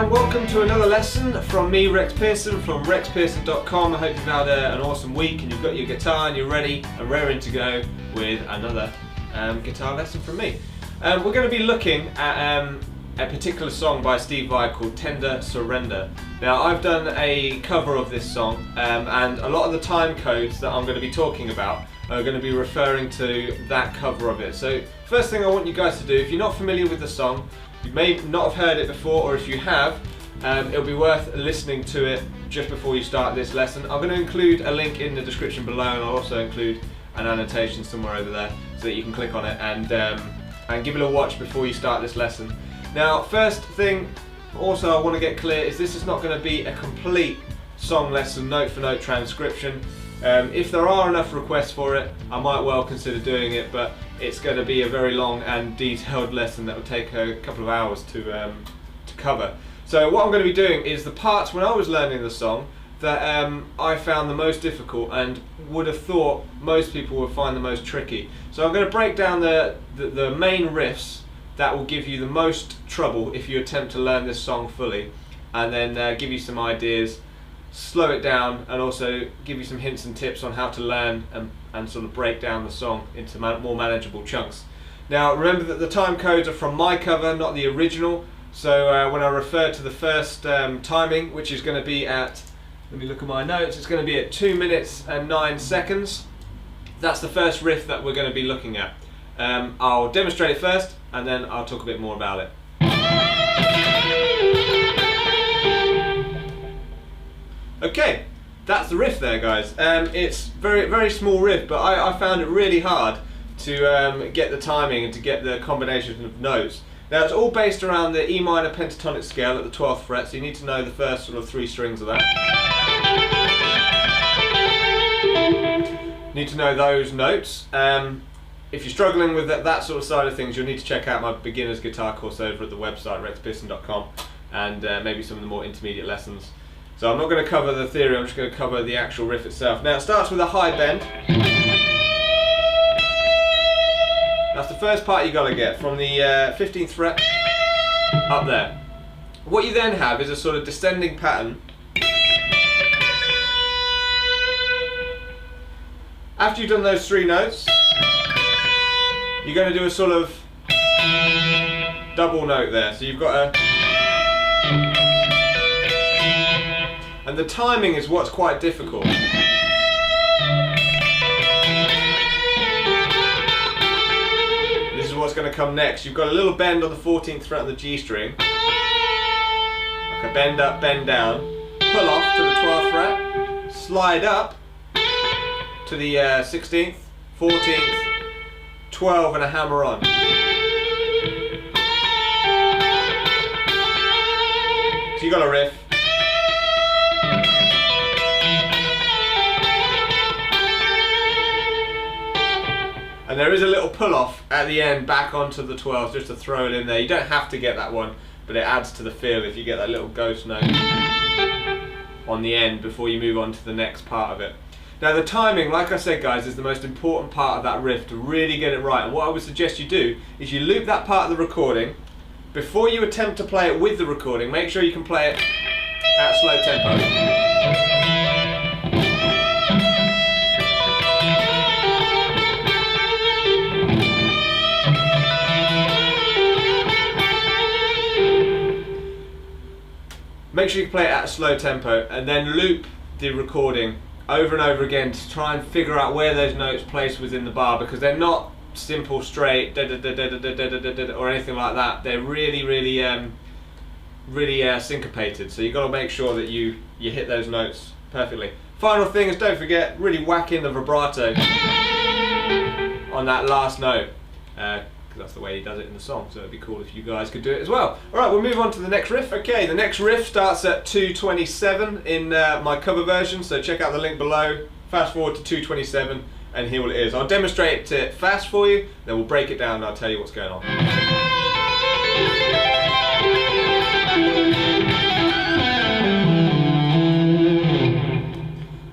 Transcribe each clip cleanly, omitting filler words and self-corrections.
and welcome to another lesson from me, Rex Pearson, from rexpearson.com. I hope you've had an awesome week and you've got your guitar and you're ready and raring to go with another guitar lesson from me. We're going to be looking at a particular song by Steve Vai called Tender Surrender. Now, I've done a cover of this song and a lot of the time codes that I'm going to be talking about are going to be referring to that cover of it. So first thing I want you guys to do, if you're not familiar with the song, you may not have heard it before, or if you have, it'll be worth listening to it just before you start this lesson. I'm going to include a link in the description below, and I'll also include an annotation somewhere over there so that you can click on it and give it a watch before you start this lesson. Now, first thing also I want to get clear is this is not going to be a complete song lesson, note for note transcription. If there are enough requests for it, I might well consider doing it, but it's going to be a very long and detailed lesson that will take a couple of hours to cover. So what I'm going to be doing is the parts when I was learning the song that I found the most difficult and would have thought most people would find the most tricky. So I'm going to break down the main riffs that will give you the most trouble if you attempt to learn this song fully, and then give you some ideas, slow it down, and also give you some hints and tips on how to learn and sort of break down the song into more manageable chunks. Now remember that the time codes are from my cover, not the original, so when I refer to the first timing, which is going to be at, let me look at my notes, it's going to be at 2 minutes and 9 seconds. That's the first riff that we're going to be looking at. I'll demonstrate it first and then I'll talk a bit more about it. Okay, that's the riff there, guys. It's very small riff, but I found it really hard to get the timing and to get the combination of notes. Now it's all based around the E minor pentatonic scale at the 12th fret, so you need to know the first sort of 3 strings of that. Need to know those notes. If you're struggling with that sort of side of things, you'll need to check out my beginner's guitar course over at the website rexpearson.com and maybe some of the more intermediate lessons. So I'm not going to cover the theory, I'm just going to cover the actual riff itself. Now it starts with a high bend. That's the first part you got to get, from the 15th fret up there. What you then have is a sort of descending pattern. After you've done those 3 notes, you're going to do a sort of double note there. So you've got a... And the timing is what's quite difficult. This is what's going to come next. You've got a little bend on the 14th fret of the G string. Like a bend up, bend down. Pull off to the 12th fret. Slide up to the 16th, 14th, 12 and a hammer on. So you got a riff. And there is a little pull off at the end back onto the 12th, just to throw it in there. You don't have to get that one, but it adds to the feel if you get that little ghost note on the end before you move on to the next part of it. Now the timing, like I said guys, is the most important part of that riff to really get it right. And what I would suggest you do is you loop that part of the recording. Before you attempt to play it with the recording, make sure you can play it at slow tempo. Make sure you play it at a slow tempo and then loop the recording over and over again to try and figure out where those notes place within the bar, because they're not simple straight da da da da da da da da da or anything like that. They're really syncopated, so you've got to make sure that you hit those notes perfectly. Final thing is, don't forget, really whack in the vibrato on that last note, because that's the way he does it in the song, so it'd be cool if you guys could do it as well. Alright, we'll move on to the next riff. Okay, the next riff starts at 2:27 in my cover version, so check out the link below, fast forward to 2:27 and here what it is. I'll demonstrate it fast for you, then we'll break it down and I'll tell you what's going on.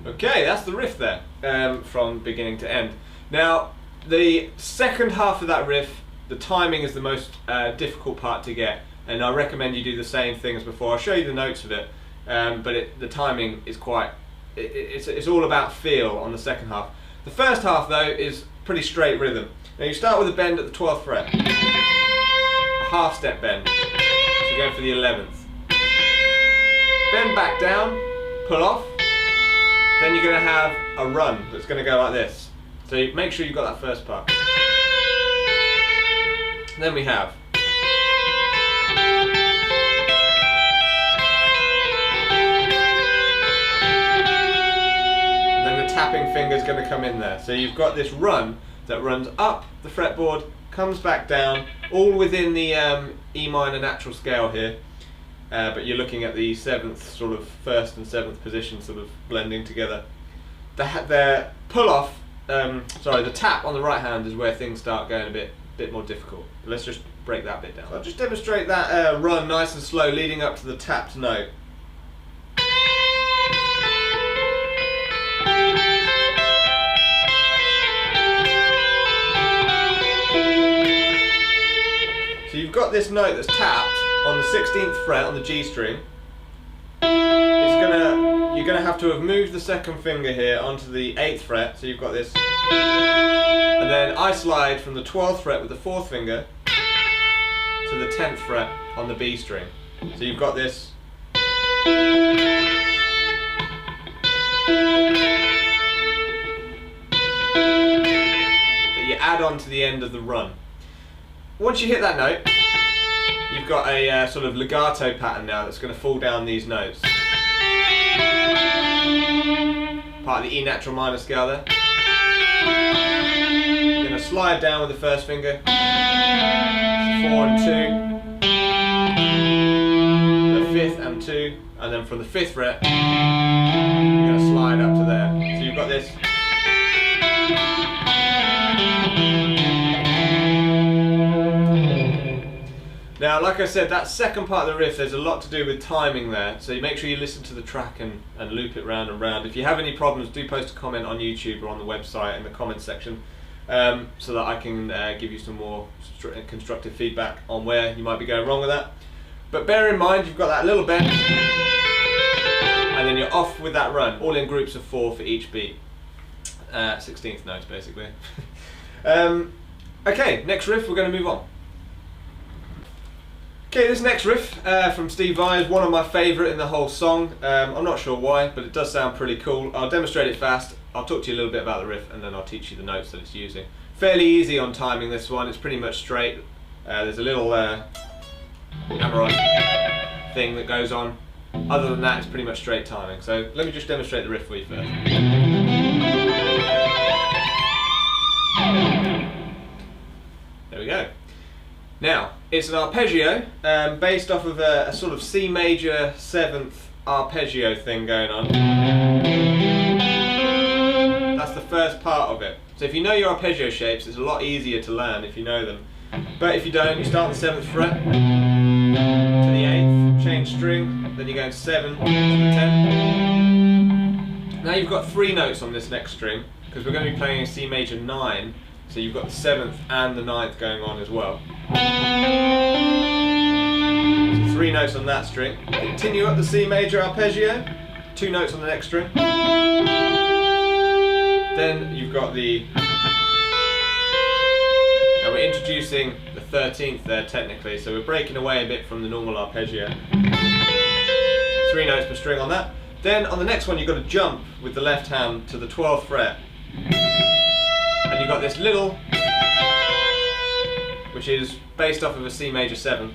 Okay, that's the riff there, from beginning to end. Now, the second half of that riff, the timing is the most difficult part to get. and I recommend you do the same thing as before. I'll show you the notes of it, but the timing is quite, it's all about feel on the second half. The first half though is pretty straight rhythm. Now you start with a bend at the 12th fret, a half step bend, so you go for the 11th. Bend back down, pull off, then you're going to have a run that's going to go like this. So you make sure you've got that first part. Then we have tapping finger is going to come in there. So you've got this run that runs up the fretboard, comes back down, all within the E minor natural scale here, but you're looking at the 7th, sort of 1st and 7th position sort of blending together. The pull off, the tap on the right hand is where things start going a bit more difficult. Let's just break that bit down. I'll just demonstrate that run nice and slow leading up to the tapped note. So you've got this note that's tapped on the 16th fret on the G string. You're gonna have to have moved the second finger here onto the 8th fret, so you've got this. And then I slide from the 12th fret with the 4th finger to the 10th fret on the B string. So you've got this. That you add on to the end of the run. Once you hit that note, you've got a sort of legato pattern now that's going to fall down these notes. Part of the E natural minor scale there. You're going to slide down with the first finger, 4 and 2, the 5th and 2, and then from the 5th fret, you're going to slide up to there. So you've got this. Now, like I said, that second part of the riff, there's a lot to do with timing there, so you make sure you listen to the track and loop it round and round. If you have any problems, do post a comment on YouTube or on the website in the comments section, so that I can give you some more constructive feedback on where you might be going wrong with that. But bear in mind, you've got that little bend, and then you're off with that run, all in groups of 4 for each beat. 16th notes, basically. Okay, next riff, we're going to move on. Okay, this next riff from Steve Vai is one of my favourite in the whole song. I'm not sure why, but it does sound pretty cool. I'll demonstrate it fast. I'll talk to you a little bit about the riff, and then I'll teach you the notes that it's using. Fairly easy on timing this one. It's pretty much straight. There's a little hammer-on thing that goes on. Other than that, it's pretty much straight timing. So let me just demonstrate the riff for you first. There we go. Now, it's an arpeggio based off of a sort of C major 7th arpeggio thing going on. That's the first part of it. So if you know your arpeggio shapes, it's a lot easier to learn if you know them. But if you don't, you start on the 7th fret to the 8th, change string, then you go 7 to the 10th. Now you've got 3 notes on this next string, because we're going to be playing a C major 9. So you've got the 7th and the 9th going on as well. So 3 notes on that string. Continue up the C major arpeggio, 2 notes on the next string. Then you've got the... Now we're introducing the 13th there technically, so we're breaking away a bit from the normal arpeggio. 3 notes per string on that. Then on the next one you've got to jump with the left hand to the 12th fret. And you've got this little, which is based off of a C major 7.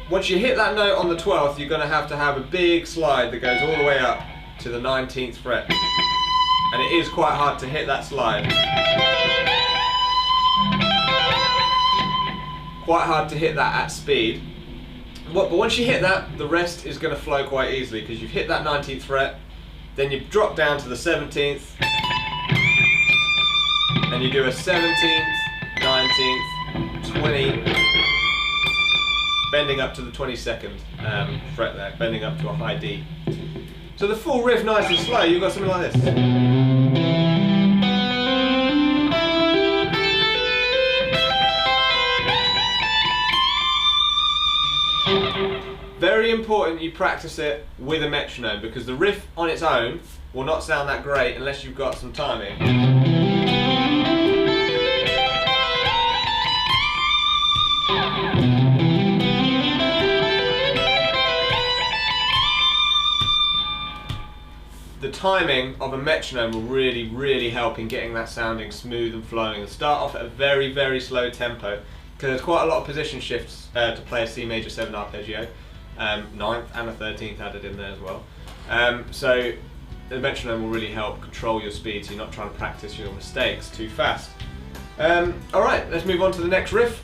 Once you hit that note on the 12th, you're going to have a big slide that goes all the way up to the 19th fret. And it is quite hard to hit that slide. Quite hard to hit that at speed. But once you hit that, the rest is going to flow quite easily, because you've hit that 19th fret. Then you drop down to the 17th, and you do a 17th, 19th, 20, bending up to the 22nd fret there, bending up to a high D. So the full riff, nice and slow, you've got something like this. Very important you practice it with a metronome, because the riff on its own will not sound that great unless you've got some timing. The timing of a metronome will really help in getting that sounding smooth and flowing, and start off at a very slow tempo, because there's quite a lot of position shifts to play a C major 7 arpeggio, 9th and a 13th added in there as well. So the metronome will really help control your speed, so you're not trying to practice your mistakes too fast. Alright, let's move on to the next riff.